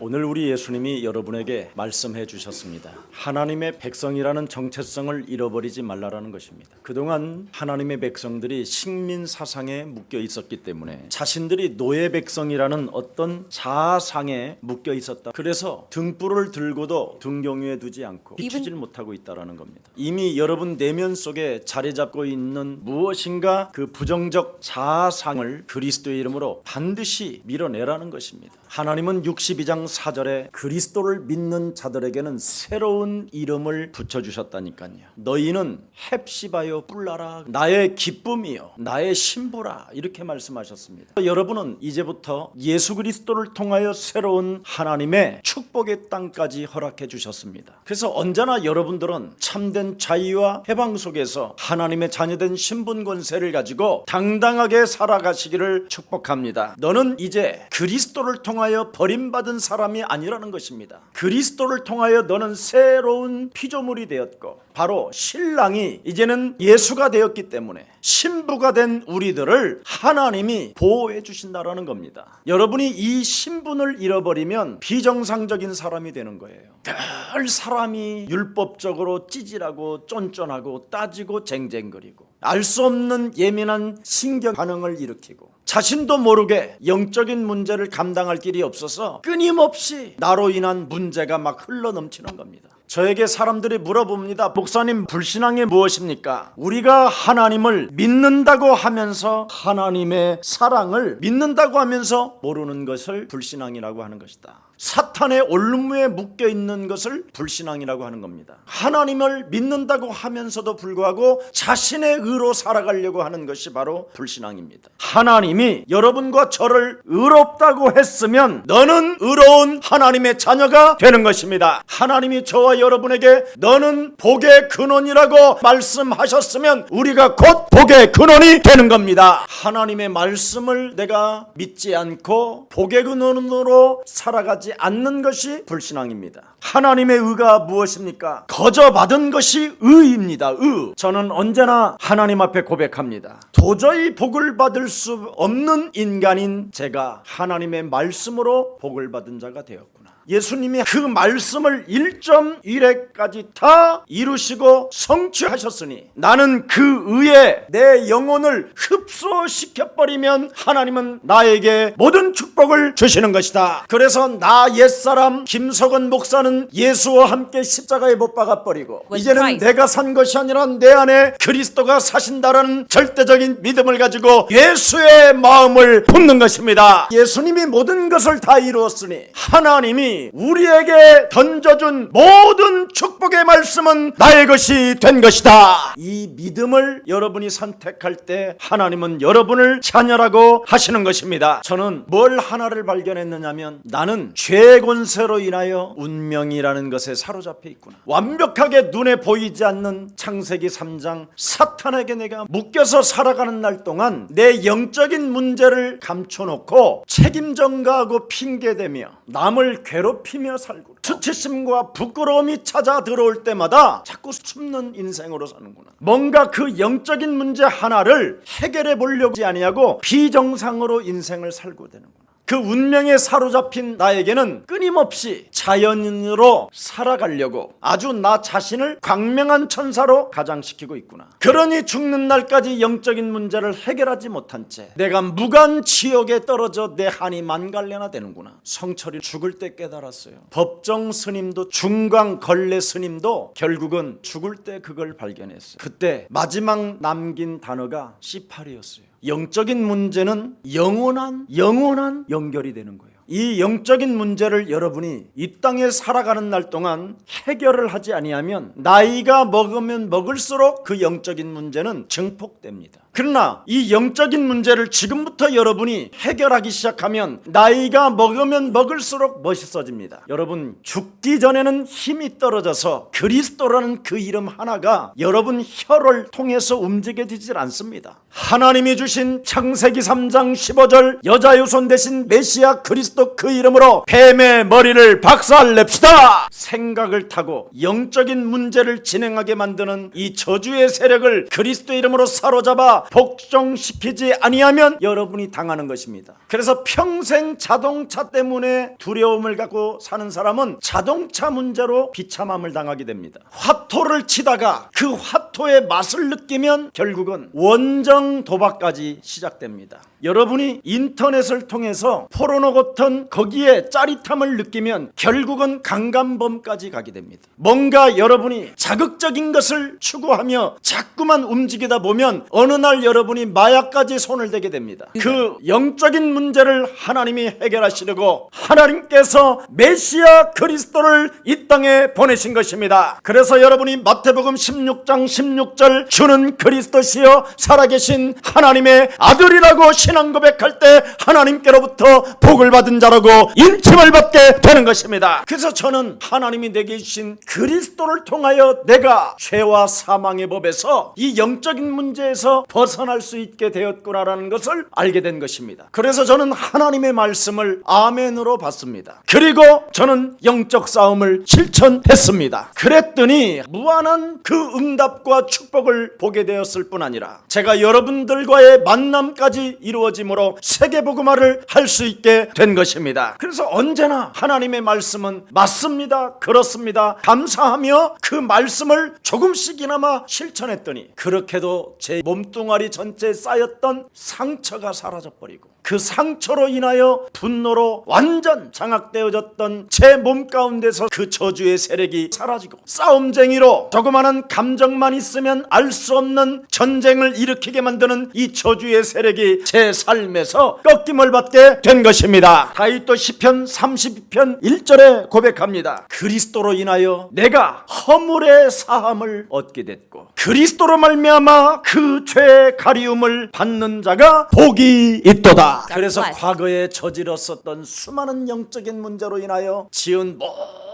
오늘 우리 예수님이 여러분에게 말씀해 주셨습니다. 하나님의 백성이라는 정체성을 잃어버리지 말라라는 것입니다. 그동안 하나님의 백성들이 식민 사상에 묶여 있었기 때문에 자신들이 노예 백성이라는 어떤 자아상에 묶여 있었다. 그래서 등불을 들고도 등경유에 두지 않고 비추질 못하고 있다라는 겁니다. 이미 여러분 내면 속에 자리 잡고 있는 무엇인가 그 부정적 자아상을 그리스도의 이름으로 반드시 밀어내라는 것입니다. 하나님은 62장 4절에 그리스도를 믿는 자들에게는 새로운 이름을 붙여주셨다니까요. 너희는 헵시바여 뿔나라 나의 기쁨이요 나의 신부라 이렇게 말씀하셨습니다. 여러분은 이제부터 예수 그리스도를 통하여 새로운 하나님의 축복의 땅까지 허락해 주셨습니다. 그래서 언제나 여러분들은 참된 자유와 해방 속에서 하나님의 자녀된 신분 권세를 가지고 당당하게 살아가시기를 축복합니다. 너는 이제 그리스도를 통하여 버림받은 사람이 아니라는 것입니다. 그리스도를 통하여 너는 새로운 피조물이 되었고 바로 신랑이 이제는 예수가 되었기 때문에 신부가 된 우리들을 하나님이 보호해 주신다라는 겁니다. 여러분이 이 신분을 잃어버리면 비정상적인 사람이 되는 거예요. 늘 사람이 율법적으로 찌질하고 쫀쫀하고 따지고 쟁쟁거리고 알 수 없는 예민한 신경 반응을 일으키고 자신도 모르게 영적인 문제를 감당할 길이 없어서 끊임없이 나로 인한 문제가 막 흘러넘치는 겁니다. 저에게 사람들이 물어봅니다. 목사님, 불신앙이 무엇입니까? 우리가 하나님을 믿는다고 하면서 하나님의 사랑을 믿는다고 하면서 모르는 것을 불신앙이라고 하는 것이다. 사탄의 올무에 묶여 있는 것을 불신앙이라고 하는 겁니다. 하나님을 믿는다고 하면서도 불구하고 자신의 의로 살아가려고 하는 것이 바로 불신앙입니다. 하나님이 여러분과 저를 의롭다고 했으면 너는 의로운 하나님의 자녀가 되는 것입니다. 하나님이 저와 여러분에게 너는 복의 근원이라고 말씀하셨으면 우리가 곧 복의 근원이 되는 겁니다. 하나님의 말씀을 내가 믿지 않고 복의 근원으로 살아가지 않는 것이 불신앙입니다. 하나님의 의가 무엇입니까? 거저 받은 것이 의입니다. 의. 저는 언제나 하나님 앞에 고백합니다. 도저히 복을 받을 수 없는 인간인 제가 하나님의 말씀으로 복을 받은 자가 되었구나. 예수님이 그 말씀을 1.1회까지 다 이루시고 성취하셨으니 나는 그 의에 내 영혼을 흡수시켜버리면 하나님은 나에게 모든 축복을 주시는 것이다. 그래서 나 옛사람 김석원 목사는 예수와 함께 십자가에 못 박아버리고 이제는 내가 산 것이 아니라 내 안에 그리스도가 사신다라는 절대적인 믿음을 가지고 예수의 마음을 품는 것입니다. 예수님이 모든 것을 다 이루었으니 하나님이 우리에게 던져준 모든 축복의 말씀은 나의 것이 된 것이다. 이 믿음을 여러분이 선택할 때 하나님은 여러분을 자녀라고 하시는 것입니다. 저는 뭘 하나를 발견했느냐면 나는 죄의 권세로 인하여 운명이라는 것에 사로잡혀 있구나. 완벽하게 눈에 보이지 않는 창세기 3장 사탄에게 내가 묶여서 살아가는 날 동안 내 영적인 문제를 감춰놓고 책임 전가하고 핑계대며 남을 괴롭히며 살고 수치심과 부끄러움이 찾아 들어올 때마다 자꾸 숨는 인생으로 사는구나. 뭔가 그 영적인 문제 하나를 해결해 보려고 하지 아니하고 비정상으로 인생을 살고 되는구나. 그 운명에 사로잡힌 나에게는 끊임없이 자연인으로 살아가려고 아주 나 자신을 광명한 천사로 가장시키고 있구나. 그러니 죽는 날까지 영적인 문제를 해결하지 못한 채 내가 무간 지옥에 떨어져 내 한이 만갈래나 되는구나. 성철이 죽을 때 깨달았어요. 법정 스님도 중광 걸레 스님도 결국은 죽을 때 그걸 발견했어요. 그때 마지막 남긴 단어가 C8이었어요. 영적인 문제는 영원한 연결이 되는 거예요. 이 영적인 문제를 여러분이 이 땅에 살아가는 날 동안 해결을 하지 아니하면 나이가 먹으면 먹을수록 그 영적인 문제는 증폭됩니다. 그러나 이 영적인 문제를 지금부터 여러분이 해결하기 시작하면 나이가 먹으면 먹을수록 멋있어집니다. 여러분 죽기 전에는 힘이 떨어져서 그리스도라는 그 이름 하나가 여러분 혀를 통해서 움직여지질 않습니다. 하나님이 주신 창세기 3장 15절 여자 유손 대신 메시아 그리스도 그리스도 그 이름으로 뱀의 머리를 박살냅시다. 생각을 타고 영적인 문제를 진행하게 만드는 이 저주의 세력을 그리스도 이름으로 사로잡아 복종시키지 아니하면 여러분이 당하는 것입니다. 그래서 평생 자동차 때문에 두려움을 갖고 사는 사람은 자동차 문제로 비참함을 당하게 됩니다. 화토를 치다가 그 화토의 맛을 느끼면 결국은 원정 도박까지 시작됩니다. 여러분이 인터넷을 통해서 포르노 같은 거기에 짜릿함을 느끼면 결국은 강간범까지 가게 됩니다. 뭔가 여러분이 자극적인 것을 추구하며 자꾸만 움직이다 보면 어느 날 여러분이 마약까지 손을 대게 됩니다. 그 영적인 문제를 하나님이 해결하시려고 하나님께서 메시아 그리스도를 이 땅에 보내신 것입니다. 그래서 여러분이 마태복음 16장 16절 주는 그리스도시여 살아계신 하나님의 아들이라고 신앙 고백할 때 하나님께로부터 복을 받은 자라고 인침을 받게 되는 것입니다. 그래서 저는 하나님이 내게 주신 그리스도를 통하여 내가 죄와 사망의 법에서 이 영적인 문제에서 벗어날 수 있게 되었구나라는 것을 알게 된 것입니다. 그래서 저는 하나님의 말씀을 아멘으로 받습니다. 그리고 저는 영적 싸움을 실천했습니다. 그랬더니 무한한 그 응답과 축복을 보게 되었을 뿐 아니라 제가 여러분들과의 만남까지 이루어짐으로 세계복음화를 할 수 있게 된 것입니다. 그래서 언제나 하나님의 말씀은 맞습니다, 그렇습니다 감사하며 그 말씀을 조금씩이나마 실천했더니 그렇게도 제 몸뚱아리 전체에 쌓였던 상처가 사라져버리고 그 상처로 인하여 분노로 완전 장악되어졌던 제 몸 가운데서 그 저주의 세력이 사라지고 싸움쟁이로 조그마한 감정만 있으면 알 수 없는 전쟁을 일으키게 만드는 이 저주의 세력이 제 삶에서 꺾임을 받게 된 것입니다. 다윗도 시편 32편 1절에 고백합니다. 그리스도로 인하여 내가 허물의 사함을 얻게 됐고 그리스도로 말미암아 그 죄의 가리움을 받는 자가 복이 있도다. 그래서 과거에 저질렀었던 수많은 영적인 문제로 인하여 지은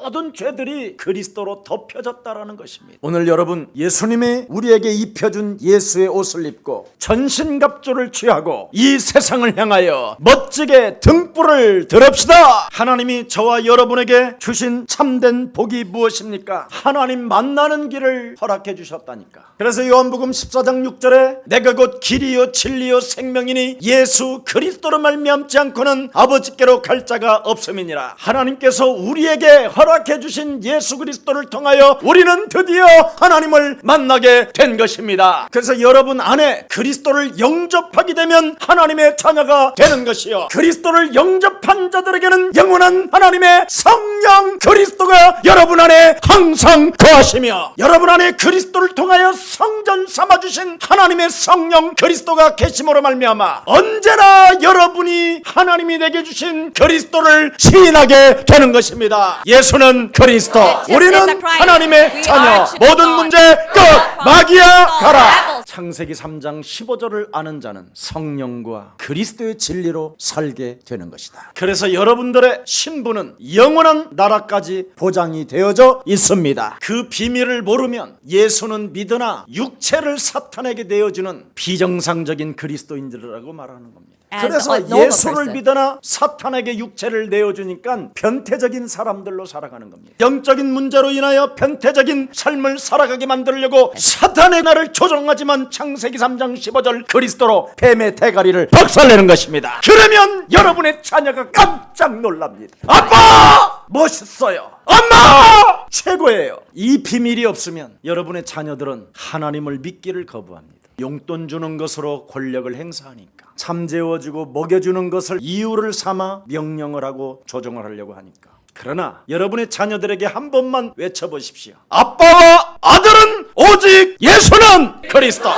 모든 죄들이 그리스도로 덮여졌다라는 것입니다. 오늘 여러분 예수님이 우리에게 입혀준 예수의 옷을 입고 전신갑주를 취하고 이 세상을 향하여 멋지게 등불을 들읍시다. 하나님이 저와 여러분에게 주신 참된 복이 무엇입니까? 하나님 만나는 길을 허락해 주셨다니까. 그래서 요한복음 14장 6절에 내가 곧 길이요 진리요 생명이니 예수 그리스도로 말미암지 않고는 아버지께로 갈 자가 없음이니라. 하나님께서 우리에게 허락해 주신 예수 그리스도를 통하여 우리는 드디어 하나님을 만나게 된 것입니다. 그래서 여러분 안에 그리스도를 영접하게 되면 하나님의 자녀가 되는 것이요, 그리스도를 영접한 자들에게는 영원한 하나님의 성령 그리스도가 여러분 안에 항상 거하시며 여러분 안에 그리스도를 통하여 성전 삼아주신 하나님의 성령 그리스도가 계심으로 말미암아 언제나 여러분이 하나님이 내게 주신 그리스도를 시인하게 되는 것입니다. 예수는 그리스도, 우리는 하나님의 자녀, 모든 문제 끝, 마귀야 가라. 창세기 3장 15절을 아는 자는 성령과 그리스도의 진리로 살게 되는 것이다. 그래서 여러분들의 신분은 영원한 나라까지 보장이 되어져 있습니다. 그 비밀을 모르면 예수는 믿으나 육체를 사탄에게 내어주는 비정상적인 그리스도인들이라고 말하는 겁니다. 그래서 예수를 믿으나 사탄에게 육체를 내어주니까 변태적인 사람들로 살아가는 겁니다. 영적인 문제로 인하여 변태적인 삶을 살아가게 만들려고 사탄의 나를 조종하지만 창세기 3장 15절 그리스도로 뱀의 대가리를 박살내는 것입니다. 그러면 여러분의 자녀가 깜짝 놀랍니다. 아빠 멋있어요, 엄마 최고예요. 이 비밀이 없으면 여러분의 자녀들은 하나님을 믿기를 거부합니다. 용돈 주는 것으로 권력을 행사하니까, 잠재워주고 먹여주는 것을 이유를 삼아 명령을 하고 조종을 하려고 하니까. 그러나 여러분의 자녀들에게 한 번만 외쳐보십시오. 아빠와 아들은 오직 예수는 그리스도.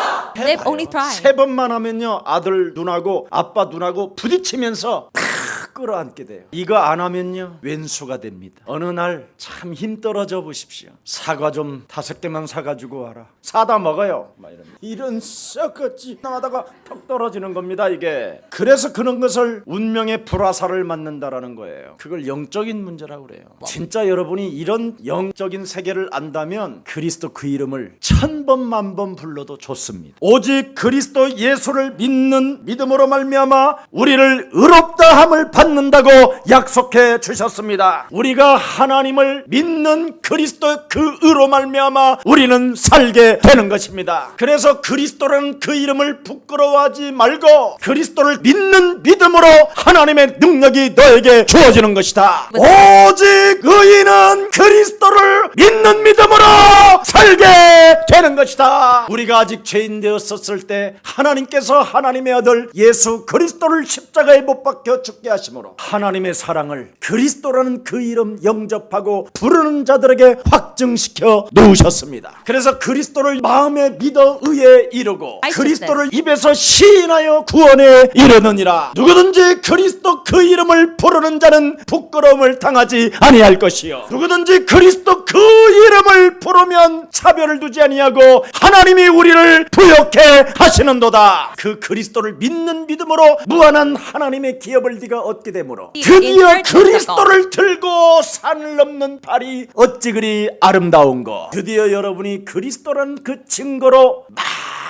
세 번만 하면요 아들 눈하고 아빠 눈하고 부딪히면서 끌어안게 돼요. 이거 안 하면요 왼수가 됩니다. 어느 날 참 힘 떨어져 보십시오. 사과 좀 5개만 사가지고 와라. 사다 먹어요. 막 이런 썩었지 나가다가 턱 떨어지는 겁니다. 이게 그래서 그런 것을 운명의 불화살을 맞는다라는 거예요. 그걸 영적인 문제라고 그래요. 진짜 여러분이 이런 영적인 세계를 안다면 그리스도 그 이름을 1000번 만번 불러도 좋습니다. 오직 그리스도 예수를 믿는 믿음으로 말미암아 우리를 의롭다 함을 받 받는다고 약속해 주셨습니다. 우리가 하나님을 믿는 그리스도 그 의로 말미암아 우리는 살게 되는 것입니다. 그래서 그리스도라는 그 이름을 부끄러워하지 말고 그리스도를 믿는 믿음으로 하나님의 능력이 너에게 주어지는 것이다. 오직 의인은 그리스도를 믿는 믿음으로 살게 되는 것이다. 우리가 아직 죄인 되었었을 때 하나님께서 하나님의 아들 예수 그리스도를 십자가에 못 박혀 죽게 하심으로 하나님의 사랑을 그리스도라는 그 이름 영접하고 부르는 자들에게 확증시켜 놓으셨습니다. 그래서 그리스도를 마음에 믿어 의에 이르고 그리스도를 입에서 시인하여 구원에 이르느니라. 누구든지 그리스도 그 이름을 부르는 자는 부끄러움을 당하지 아니할 것이요 누구든지 그리스도 그 이름을 부르면 차별을 두지 아니하고 하나님이 우리를 부욕해 하시는도다. 그 그리스도를 믿는 믿음으로 무한한 하나님의 기업을 네가 얻게 되므로 드디어 그리스도를 들고 산을 넘는 발이 어찌 그리 아름다운고. 드디어 여러분이 그리스도라는 그 증거로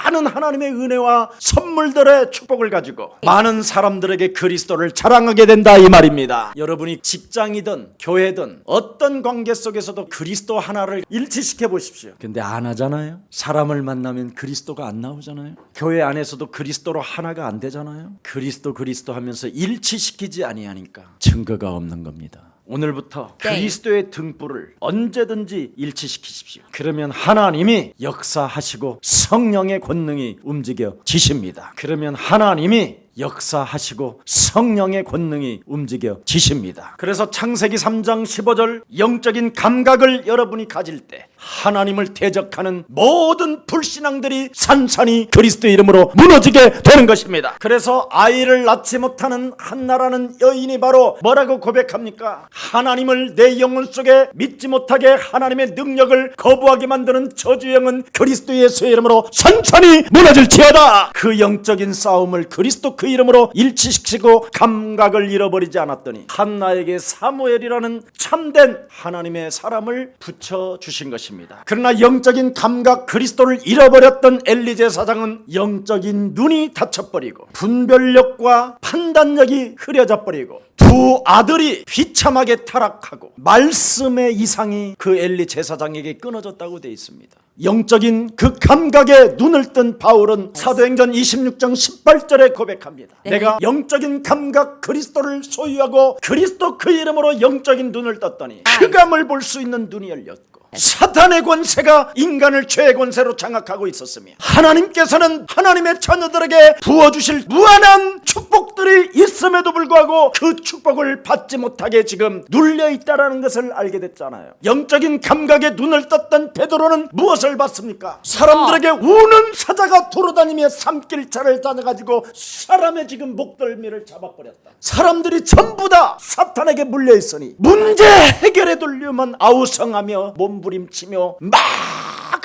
많은 하나님의 은혜와 선물들의 축복을 가지고 많은 사람들에게 그리스도를 자랑하게 된다 이 말입니다. 여러분이 직장이든 교회든 어떤 관계 속에서도 그리스도 하나를 일치시켜 보십시오. 근데 안 하잖아요. 사람을 만나면 그리스도가 안 나오잖아요. 교회 안에서도 그리스도로 하나가 안 되잖아요. 그리스도 하면서 일치시키지 아니하니까 증거가 없는 겁니다. 오늘부터 그리스도의 등불을 언제든지 일치시키십시오. 그러면 하나님이 역사하시고 성령의 권능이 움직여지십니다. 그러면 하나님이 역사하시고 성령의 권능이 움직여지십니다. 그래서 창세기 3장 15절 영적인 감각을 여러분이 가질 때 하나님을 대적하는 모든 불신앙들이 산산이 그리스도의 이름으로 무너지게 되는 것입니다. 그래서 아이를 낳지 못하는 한나라는 여인이 바로 뭐라고 고백합니까? 하나님을 내 영혼 속에 믿지 못하게 하나님의 능력을 거부하게 만드는 저주영은 그리스도 예수의 이름으로 산산이 무너질지어다. 그 영적인 싸움을 그리스도 그 이름으로 일치시키고 감각을 잃어버리지 않았더니 한나에게 사무엘이라는 참된 하나님의 사람을 붙여주신 것입니다. 그러나 영적인 감각 그리스도를 잃어버렸던 엘리 제사장은 영적인 눈이 닫혀버리고 분별력과 판단력이 흐려져 버리고 두 아들이 비참하게 타락하고 말씀의 이상이 그 엘리 제사장에게 끊어졌다고 되어 있습니다. 영적인 그 감각에 눈을 뜬 바울은 사도행전 26장 18절에 고백합니다. 내가 영적인 감각 그리스도를 소유하고 그리스도 그 이름으로 영적인 눈을 떴더니 흑암을 볼 수 있는 눈이 열렸고 사탄의 권세가 인간을 죄의 권세로 장악하고 있었으며 하나님께서는 하나님의 자녀들에게 부어주실 무한한 축복들이 있음에도 불구하고 그 축복을 받지 못하게 지금 눌려있다는 것을 알게 됐잖아요. 영적인 감각에 눈을 떴던 베드로는 무엇을 봤습니까? 사람들에게 우는 사자가 돌아다니며 산길차를 다녀가지고 사람의 지금 목덜미를 잡아버렸다. 사람들이 전부 다 사탄에게 물려있으니 문제 해결에 돌려만 아우성하며 몸부림치며 막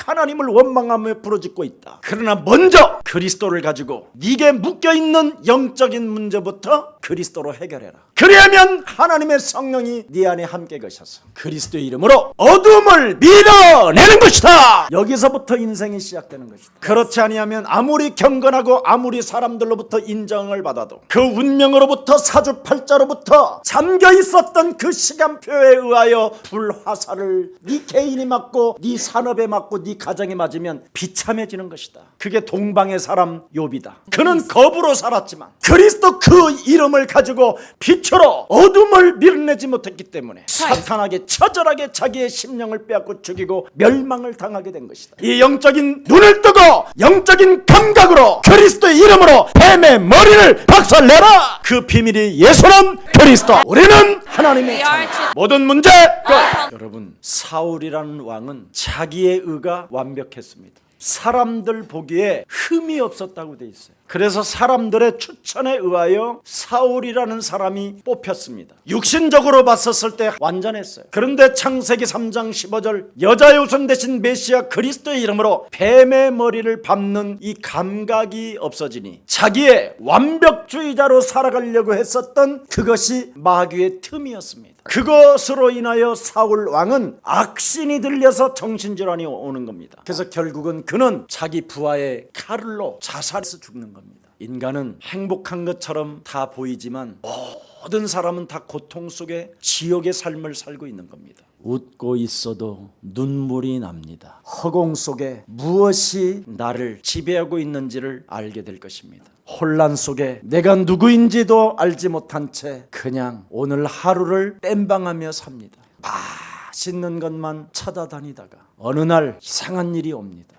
하나님을 원망하며 부르짖고 있다. 그러나 먼저 그리스도를 가지고 네게 묶여있는 영적인 문제부터 그리스도로 해결해라. 그래야면 하나님의 성령이 네 안에 함께 계셔서 그리스도의 이름으로 어둠을 밀어내는 것이다. 여기서부터 인생이 시작되는 것이다. 그렇지 아니하면 아무리 경건하고 아무리 사람들로부터 인정을 받아도 그 운명으로부터 사주팔자로부터 잠겨있었던 그 시간표에 의하여 불화살을 네 개인이 맞고 네 산업에 맞고 네 가정에 맞으면 비참해지는 것이다. 그게 동방의 사람 욥이다. 그는 겁으로 살았지만 그리스도 그 이름을 가지고 빛으로 어둠을 밀어내지 못했기 때문에 사탄에게 처절하게 자기의 심령을 빼앗고 죽이고 멸망을 당하게 된 것이다. 이 영적인 눈을 뜨고 영적인 감각으로 그리스도의 이름으로 뱀의 머리를 박살내라. 그 비밀이 예수는 그리스도, 우리는 하나님의 자녀. 모든 문제 끝. 여러분, 사울이라는 왕은 자기의 의가 완벽했습니다. 사람들 보기에 흠이 없었다고 돼 있어요. 그래서 사람들의 추천에 의하여 사울이라는 사람이 뽑혔습니다. 육신적으로 봤었을 때 완전했어요. 그런데 창세기 3장 15절 여자의 우선 대신 메시아 그리스도의 이름으로 뱀의 머리를 밟는 이 감각이 없어지니 자기의 완벽주의자로 살아가려고 했었던 그것이 마귀의 틈이었습니다. 그것으로 인하여 사울 왕은 악신이 들려서 정신질환이 오는 겁니다. 그래서 결국은 그는 자기 부하의 칼로 자살해서 죽는 겁니다. 인간은 행복한 것처럼 다 보이지만 모든 사람은 다 고통 속에 지옥의 삶을 살고 있는 겁니다. 웃고 있어도 눈물이 납니다. 허공 속에 무엇이 나를 지배하고 있는지를 알게 될 것입니다. 혼란 속에 내가 누구인지도 알지 못한 채 그냥 오늘 하루를 땜방하며 삽니다. 맛있는 것만 찾아다니다가 어느 날 이상한 일이 옵니다.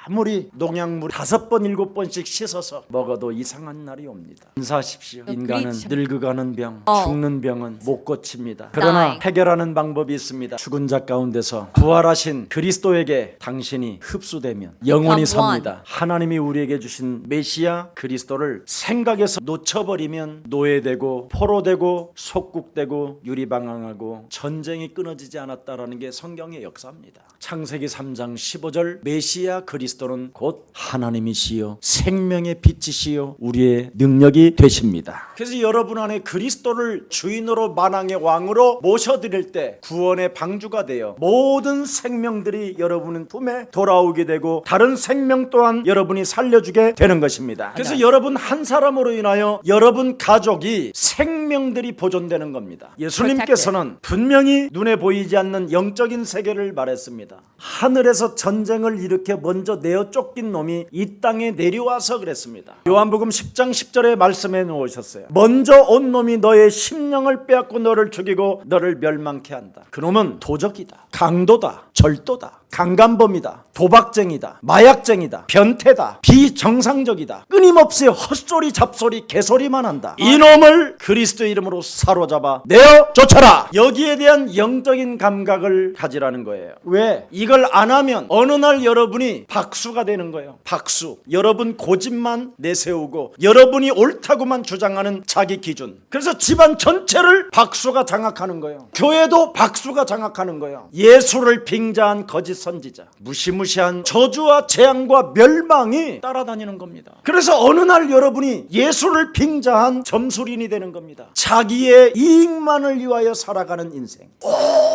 아무리 농약물 5번 7번씩 씻어서 먹어도 이상한 날이 옵니다. 인사하십시오. 인간은 늙어가는 병, 죽는 병은 못 고칩니다. 그러나 해결하는 방법이 있습니다. 죽은 자 가운데서 부활하신 그리스도에게 당신이 흡수되면 영원히 삽니다. 하나님이 우리에게 주신 메시아 그리스도를 생각에서 놓쳐버리면 노예되고 포로되고 속국되고 유리방황하고 전쟁이 끊어지지 않았다라는 게 성경의 역사입니다. 창세기 3장 15절 메시아 그리스도는 곧 하나님이시요 생명의 빛이시요 우리의 능력이 되십니다. 그래서 여러분 안에 그리스도를 주인으로 만왕의 왕으로 모셔드릴 때 구원의 방주가 되어 모든 생명들이 여러분 품에 돌아오게 되고 다른 생명 또한 여러분이 살려주게 되는 것입니다. 그래서 여러분 한 사람으로 인하여 여러분 가족이 생명들이 보존되는 겁니다. 예수님께서는 분명히 눈에 보이지 않는 영적인 세계를 말했습니다. 하늘에서 전쟁을 일으켜 먼저 내어 쫓긴 놈이 이 땅에 내려와서 그랬습니다. 요한복음 10장 10절에 말씀해 놓으셨어요. 먼저 온 놈이 너의 심령을 빼앗고 너를 죽이고 너를 멸망케 한다. 그놈은 도적이다, 강도다, 절도다, 강간범이다, 도박쟁이다, 마약쟁이다, 변태다, 비정상적이다, 끊임없이 헛소리 잡소리 개소리만 한다. 이놈을 그리스도의 이름으로 사로잡아 내어 쫓아라. 여기에 대한 영적인 감각을 가지라는 거예요. 왜? 이걸 안 하면 어느 날 여러분이 박수가 되는 거예요. 박수. 여러분 고집만 내세우고 여러분이 옳다고만 주장하는 자기 기준. 그래서 집안 전체를 박수가 장악하는 거예요. 교회도 박수가 장악하는 거예요. 예수를 빙자한 거짓 선지자, 무시무시한 저주와 재앙과 멸망이 따라다니는 겁니다. 그래서 어느 날 여러분이 예수를 빙자한 점술인이 되는 겁니다. 자기의 이익만을 위하여 살아가는 인생,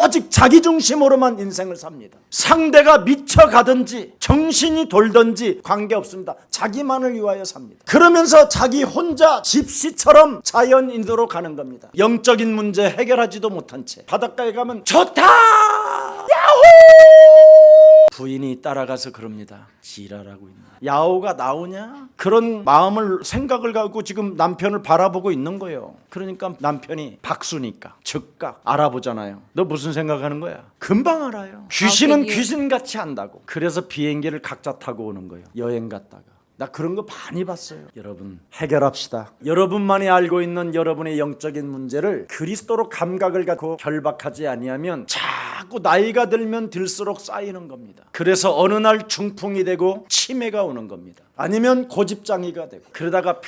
오직 자기 중심으로만 인생을 삽니다. 상대가 미쳐가든지 정신이 돌든지 관계없습니다. 자기만을 위하여 삽니다. 그러면서 자기 혼자 집시처럼 자연인으로 가는 겁니다. 영적인 문제 해결하지도 못한 채 바닷가에 가면 좋다! 야호! 부인이 따라가서 그럽니다. 지랄하고 있나? 야호가 나오냐? 그런 마음을 생각을 갖고 지금 남편을 바라보고 있는 거예요. 그러니까 남편이 박수니까 즉각 알아보잖아요. 너 무슨 생각하는 거야? 금방 알아요. 귀신은 귀신같이 한다고. 그래서 비행기를 각자 타고 오는 거예요. 여행 갔다가. 나 그런 거 많이 봤어요. 여러분 해결합시다. 여러분만이 알고 있는 여러분의 영적인 문제를 그리스도로 감각을 갖고 결박하지 아니하면 자꾸 나이가 들면 들수록 쌓이는 겁니다. 그래서 어느 날 중풍이 되고 치매가 오는 겁니다. 아니면 고집장애가 되고 그러다가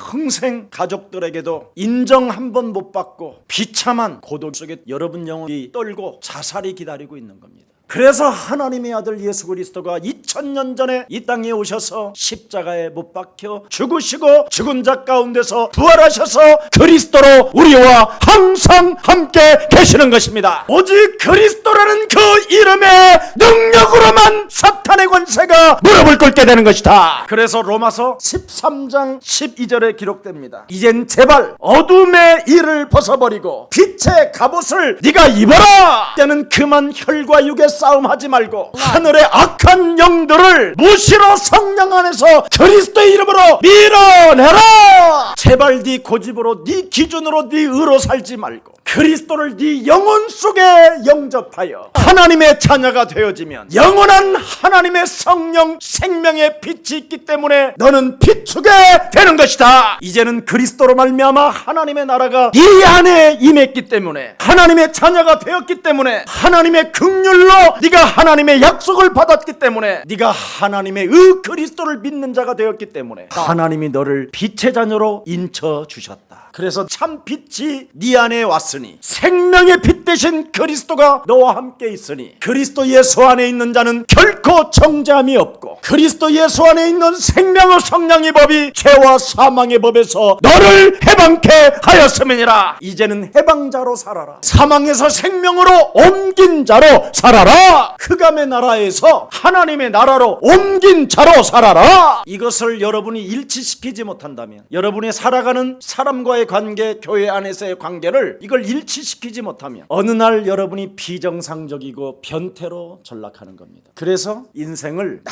평생 가족들에게도 인정 한 번 못 받고 비참한 고독 속에 여러분 영혼이 떨고 자살이 기다리고 있는 겁니다. 그래서 하나님의 아들 예수 그리스도가 2000년 전에 이 땅에 오셔서 십자가에 못 박혀 죽으시고 죽은 자 가운데서 부활하셔서 그리스도로 우리와 항상 함께 계시는 것입니다. 오직 그리스도라는 그 이름의 능력으로만 사탄의 권세가 무릎을 꿇게 되는 것이다. 그래서 로마서 13장 12절에 기록됩니다. 이젠 제발 어둠의 일을 벗어버리고 빛의 갑옷을 네가 입어라. 때는 그만 혈과 육의 싸움하지 말고 하늘의 악한 영들을 무시로 성령 안에서 그리스도의 이름으로 밀어내라. 제발 네 고집으로 네 기준으로 네 의로 살지 말고 그리스도를 네 영혼 속에 영접하여 하나님의 자녀가 되어지면 영원한 하나님의 성령 생명의 빛이 있기 때문에 너는 비추게 되는 것이다. 이제는 그리스도로 말미암아 하나님의 나라가 네 안에 임했기 때문에 하나님의 자녀가 되었기 때문에 하나님의 긍휼로 네가 하나님의 약속을 받았기 때문에 네가 하나님의 그리스도를 믿는 자가 되었기 때문에 하나님이 너를 빛의 자녀로 인쳐 주셨다. 그래서 참 빛이 네 안에 왔으니 생명의 빛 대신 그리스도가 너와 함께 있으니 그리스도 예수 안에 있는 자는 결코 정죄함이 없고 그리스도 예수 안에 있는 생명의 성령의 법이 죄와 사망의 법에서 너를 해방케 하였음이니라. 이제는 해방자로 살아라. 사망에서 생명으로 옮긴 자로 살아라. 흑암의 나라에서 하나님의 나라로 옮긴 자로 살아라. 이것을 여러분이 일치시키지 못한다면 여러분의 살아가는 사람과의 서로의 관계, 교회 안에서의 관계를 이걸 일치시키지 못하면 어느 날 여러분이 비정상적이고 변태로 전락하는 겁니다. 그래서 인생을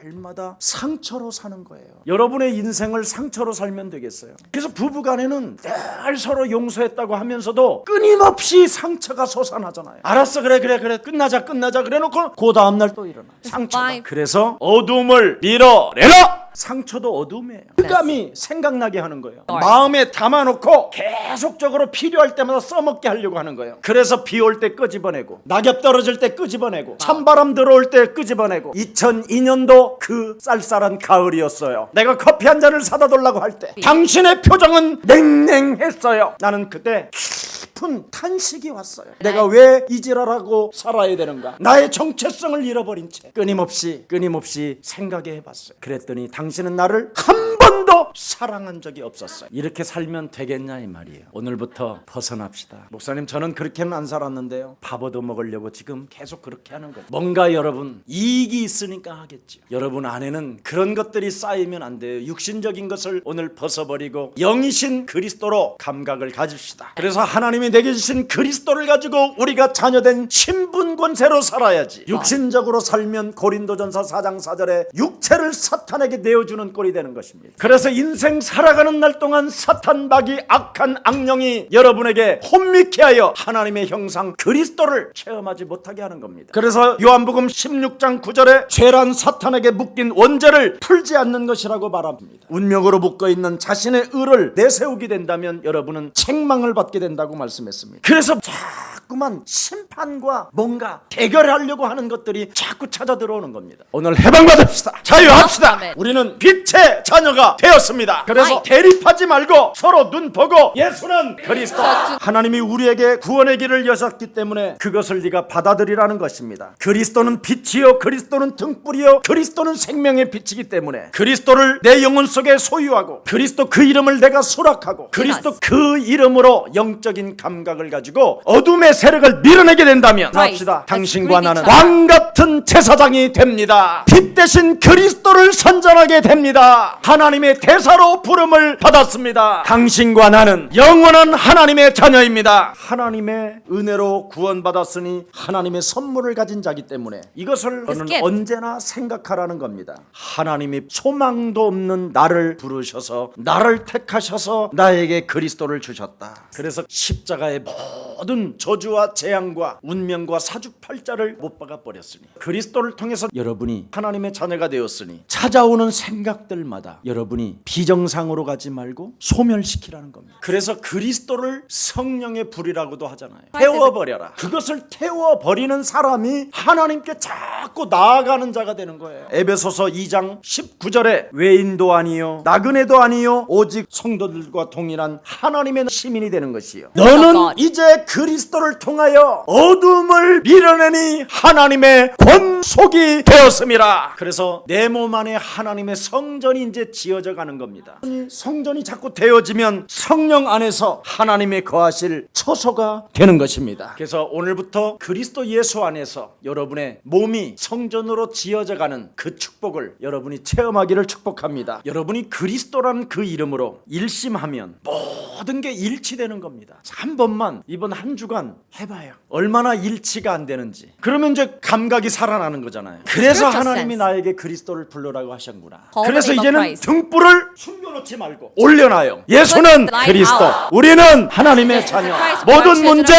날마다 상처로 사는 거예요. 여러분의 인생을 상처로 살면 되겠어요? 그래서 부부간에는 늘 서로 용서했다고 하면서도 끊임없이 상처가 솟아나잖아요. 알았어, 그래 끝나자 그래놓고 그 다음날 또 일어나 상처가. 그래서 어둠을 밀어내라. 상처도 어둠이에요. 흑암이 생각나게 하는 거예요. 마음에 담아놓고 계속적으로 필요할 때마다 써먹게 하려고 하는 거예요. 그래서 비 올 때 끄집어내고, 낙엽 떨어질 때 끄집어내고, 찬바람 들어올 때 끄집어내고. 2002년도 그 쌀쌀한 가을이었어요. 내가 커피 한 잔을 사다 달라고 할 때 당신의 표정은 냉랭했어요. 나는 그때 깊은 탄식이 왔어요. 내가 왜 이 지랄하고 살아야 되는가? 나의 정체성을 잃어버린 채 끊임없이 생각해 해봤어요. 그랬더니 당신은 나를 한 번도 사랑한 적이 없었어요. 이렇게 살면 되겠냐 이 말이에요. 오늘부터 벗어납시다. 목사님, 저는 그렇게는 안 살았는데요. 밥 얻어 먹으려고 지금 계속 그렇게 하는 거예요. 뭔가 여러분 이익이 있으니까 하겠죠. 여러분 안에는 그런 것들이 쌓이면 안 돼요. 육신적인 것을 오늘 벗어버리고 영이신 그리스도로 감각을 가집시다. 그래서 하나님이 내게 주신 그리스도를 가지고 우리가 자녀된 신분 권세로 살아야지. 육신적으로 살면 고린도전서 4장 4절에 육체를 사탄에게 내어주는 꼴이 되는 것입니다. 그래서 인생 살아가는 날 동안 사탄 마귀 악한 악령이 여러분에게 혼미케 하여 하나님의 형상 그리스도를 체험하지 못하게 하는 겁니다. 그래서 요한복음 16장 9절에 죄란 사탄에게 묶인 원죄를 풀지 않는 것이라고 말합니다. 운명으로 묶어있는 자신의 의를 내세우게 된다면 여러분은 책망을 받게 된다고 말씀했습니다. 그래서 자꾸만 심판과 뭔가 대결하려고 하는 것들이 자꾸 찾아 들어오는 겁니다. 오늘 해방받읍시다. 자유합시다. 우리는 빛의 자녀가 되었습니다. 그래서 대립하지 말고 서로 눈 보고 예수는 그리스도. 하나님이 우리에게 구원의 길을 여셨기 때문에 그것을 네가 받아들이라는 것입니다. 그리스도는 빛이요, 그리스도는 등불이요, 그리스도는 생명의 빛이기 때문에 그리스도를 내 영혼 속에 소유하고 그리스도 그 이름을 내가 수락하고 그리스도 그 이름으로 영적인 감각을 가지고 어둠의 세력을 밀어내게 된다면 합시다. 당신과 나는 왕 같은 제사장이 됩니다. 빛 대신 그리스도를 선전하게 됩니다. 하나님의 대사로 부름을 받았습니다. 당신과 나는 영원한 하나님의 자녀입니다. 하나님의 은혜로 구원받았으니 하나님의 선물을 가진 자기 때문에 이것을 너는 언제나 생각하라는 겁니다. 하나님이 소망도 없는 나를 부르셔서 나를 택하셔서 나에게 그리스도를 주셨다. 그래서 십자가의 모든 저주와 재앙과 운명과 사주팔자를 못 박아 버렸으니 그리스도를 통해서 여러분이 하나님의 자녀가 되었으니 찾아오는 생각들마다 여러분이 비정상으로 가지 말고 소멸시키라는 겁니다. 그래서 그리스도를 성령의 불이라고도 하잖아요. 태워버려라. 그것을 태워버리는 사람이 하나님께 자꾸 나아가는 자가 되는 거예요. 에베소서 2장 19절에 외인도 아니요 나그네도 아니요 오직 성도들과 동일한 하나님의 시민이 되는 것이요. 너는 이제 그리스도를 통하여 어둠을 밀어내니 하나님의 권속이 되었습니다. 그래서 내 몸 안에 하나님의 성전이 이제 지어져 가는 겁니다. 성전이 자꾸 되어지면 성령 안에서 하나님의 거하실 처소가 되는 것입니다. 그래서 오늘부터 그리스도 예수 안에서 여러분의 몸이 성전으로 지어져 가는 그 축복을 여러분이 체험하기를 축복합니다. 여러분이 그리스도라는 그 이름으로 일심하면 모든 게 일치되는 겁니다. 한 번만 이번 한 주간 해봐요. 얼마나 일치가 안 되는지. 그러면 이제 감각이 살아나는 거잖아요. 그래서 하나님이 나에게 그리스도를 불러라고 하셨구나. 그래서 이제는 등불을 숨겨놓지 말고 올려놔요. 예수는 그리스도, 우리는 하나님의 자녀. 모든 문제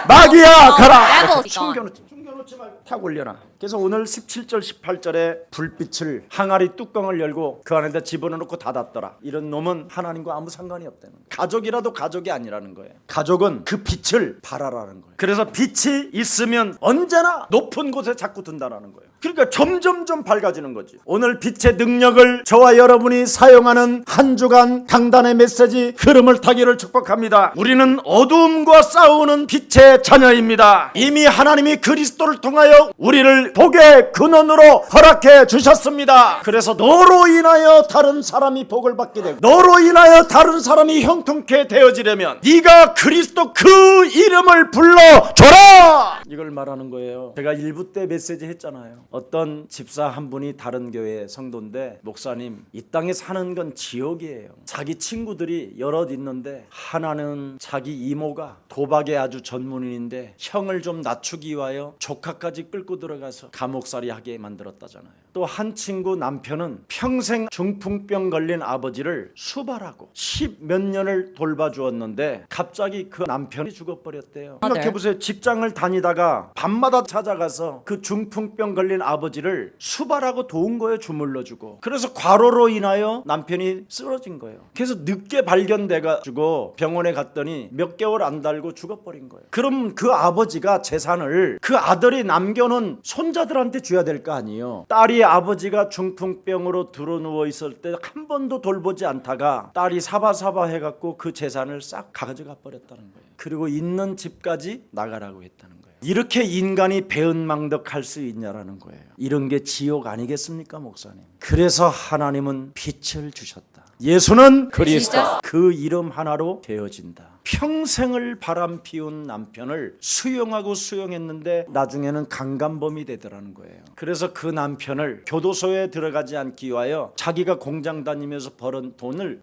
마귀야 가라. 숨겨놓지 말고 탁 올려놔. 그래서 오늘 17절 18절에 불빛을 항아리 뚜껑을 열고 그 안에다 집어넣고 닫았더라. 이런 놈은 하나님과 아무 상관이 없다는 거예요. 가족이라도 가족이 아니라는 거예요. 가족은 그 빛을 바라라는 거예요. 그래서 빛이 있으면 언제나 높은 곳에 자꾸 든다라는 거예요. 그러니까 점점점 밝아지는 거지. 오늘 빛의 능력을 저와 여러분이 사용하는 한 주간 강단의 메시지 흐름을 타기를 축복합니다. 우리는 어둠과 싸우는 빛의 자녀입니다. 이미 하나님이 그리스도를 통하여 우리를 복의 근원으로 허락해 주셨습니다. 그래서 너로 인하여 다른 사람이 복을 받게 되고 너로 인하여 다른 사람이 형통케 되어지려면 네가 그리스도 그 이름을 불러줘라. 이걸 말하는 거예요. 제가 일부 때 메시지 했잖아요. 어떤 집사 한 분이 다른 교회 성도인데, 목사님, 이 땅에 사는 건 지옥이에요. 자기 친구들이 여럿 있는데 하나는 자기 이모가 도박에 아주 전문인인데 형을 좀 낮추기 위하여 조카까지 끌고 들어가서 감옥살이 하게 만들었다잖아요. 또 한 친구 남편은 평생 중풍병 걸린 아버지를 수발하고 10몇 년을 돌봐주었는데 갑자기 그 남편이 죽어버렸대요. 생각해보세요. 직장을 다니다가 밤마다 찾아가서 그 중풍병 걸린 아버지를 수발하고 도운 거예요. 주물러주고. 그래서 과로로 인하여 남편이 쓰러진 거예요. 그래서 늦게 발견돼가지고 병원에 갔더니 몇 개월 안 달고 죽어버린 거예요. 그럼 그 아버지가 재산을 그 아들이 남겨놓은 손자들한테 줘야 될 거 아니에요. 딸이 아버지가 중풍병으로 드러누워 있을 때 한 번도 돌보지 않다가 딸이 사바사바 해갖고 그 재산을 싹 가져가 버렸다는 거예요. 그리고 있는 집까지 나가라고 했다는 거예요. 이렇게 인간이 배은망덕할 수 있냐라는 거예요. 이런 게 지옥 아니겠습니까, 목사님? 그래서 하나님은 빛을 주셨다. 예수는 그리스도, 그 이름 하나로 되어진다. 평생을 바람 피운 남편을 수용했는데 나중에는 강간범이 되더라는 거예요. 그래서 그 남편을 교도소에 들어가지 않기 위하여 자기가 공장 다니면서 벌은 돈을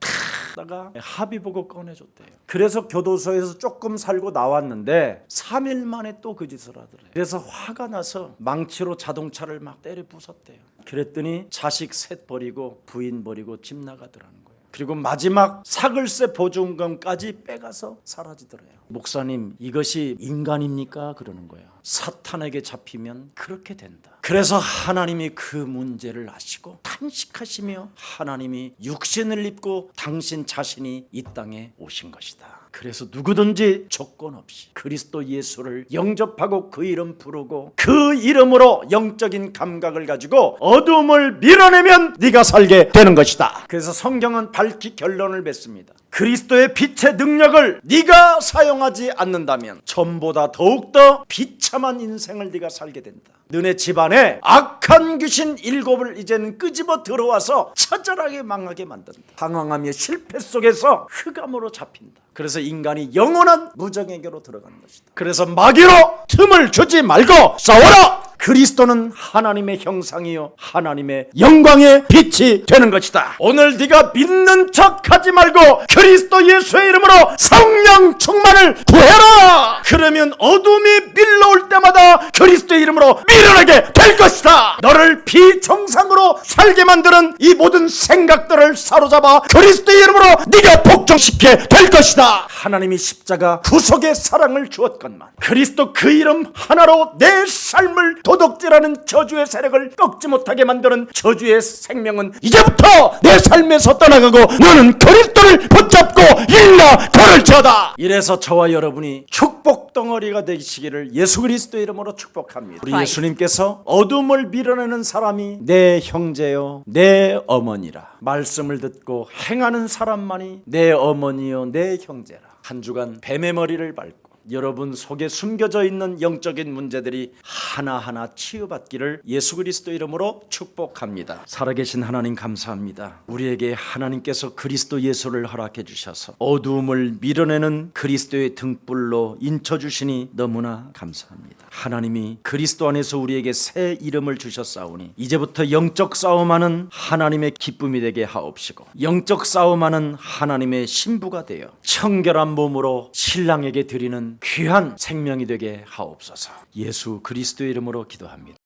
다가 합의 보고 꺼내줬대요. 그래서 교도소에서 조금 살고 나왔는데 3일 만에 또 그 짓을 하더래요. 그래서 화가 나서 망치로 자동차를 막 때려 부쉈대요. 그랬더니 자식 셋 버리고 부인 버리고 집 나가더라는 거예요. 그리고 마지막 사글세 보증금까지 빼가서 사라지더래요. 목사님, 이것이 인간입니까? 그러는 거예요. 사탄에게 잡히면 그렇게 된다. 그래서 하나님이 그 문제를 아시고 탄식하시며 하나님이 육신을 입고 당신 자신이 이 땅에 오신 것이다. 그래서 누구든지 조건 없이 그리스도 예수를 영접하고 그 이름 부르고 그 이름으로 영적인 감각을 가지고 어둠을 밀어내면 네가 살게 되는 것이다. 그래서 성경은 밝히 결론을 맺습니다. 그리스도의 빛의 능력을 네가 사용하지 않는다면 전보다 더욱더 비참한 인생을 네가 살게 된다. 너네 집안에 악한 귀신 7을 이제는 끄집어 들어와서 처절하게 망하게 만든다. 방황하며 실패 속에서 흑암으로 잡힌다. 그래서 인간이 영원한 무정에게로 들어가는 것이다. 그래서 마귀로 틈을 주지 말고 싸워라. 그리스도는 하나님의 형상이요 하나님의 영광의 빛이 되는 것이다. 오늘 네가 믿는 척하지 말고 그리스도 예수의 이름으로 성령 충만을 구해라. 그러면 어둠이 밀려올 때마다 그리스도의 이름으로 밀어내게 될 것이다. 너를 비정상으로 살게 만드는 이 모든 생각들을 사로잡아 그리스도의 이름으로 네가 복종시키게 될 것이다. 하나님이 십자가 구속의 사랑을 주었건만 그리스도 그 이름 하나로 내 삶을 도둑질하는 저주의 세력을 꺾지 못하게 만드는 저주의 생명은 이제부터 내 삶에서 떠나가고 너는 그리스도를 붙잡고 일나 걸을지어다. 이래서 저와 여러분이 축복 덩어리가 되시기를 예수 그리스도의 이름으로 축복합니다. 우리 예수님께서 어둠을 밀어내는 사람이 내 형제요 내 어머니라. 말씀을 듣고 행하는 사람만이 내 어머니요 내 형제라. 한 주간 뱀의 머리를 밟고 여러분 속에 숨겨져 있는 영적인 문제들이 하나하나 치유받기를 예수 그리스도 이름으로 축복합니다. 살아계신 하나님 감사합니다. 우리에게 하나님께서 그리스도 예수를 허락해 주셔서 어두움을 밀어내는 그리스도의 등불로 인쳐주시니 너무나 감사합니다. 하나님이 그리스도 안에서 우리에게 새 이름을 주셨사오니 이제부터 영적 싸움하는 하나님의 기쁨이 되게 하옵시고 영적 싸움하는 하나님의 신부가 되어 청결한 몸으로 신랑에게 드리는 귀한 생명이 되게 하옵소서. 예수 그리스도의 이름으로 기도합니다.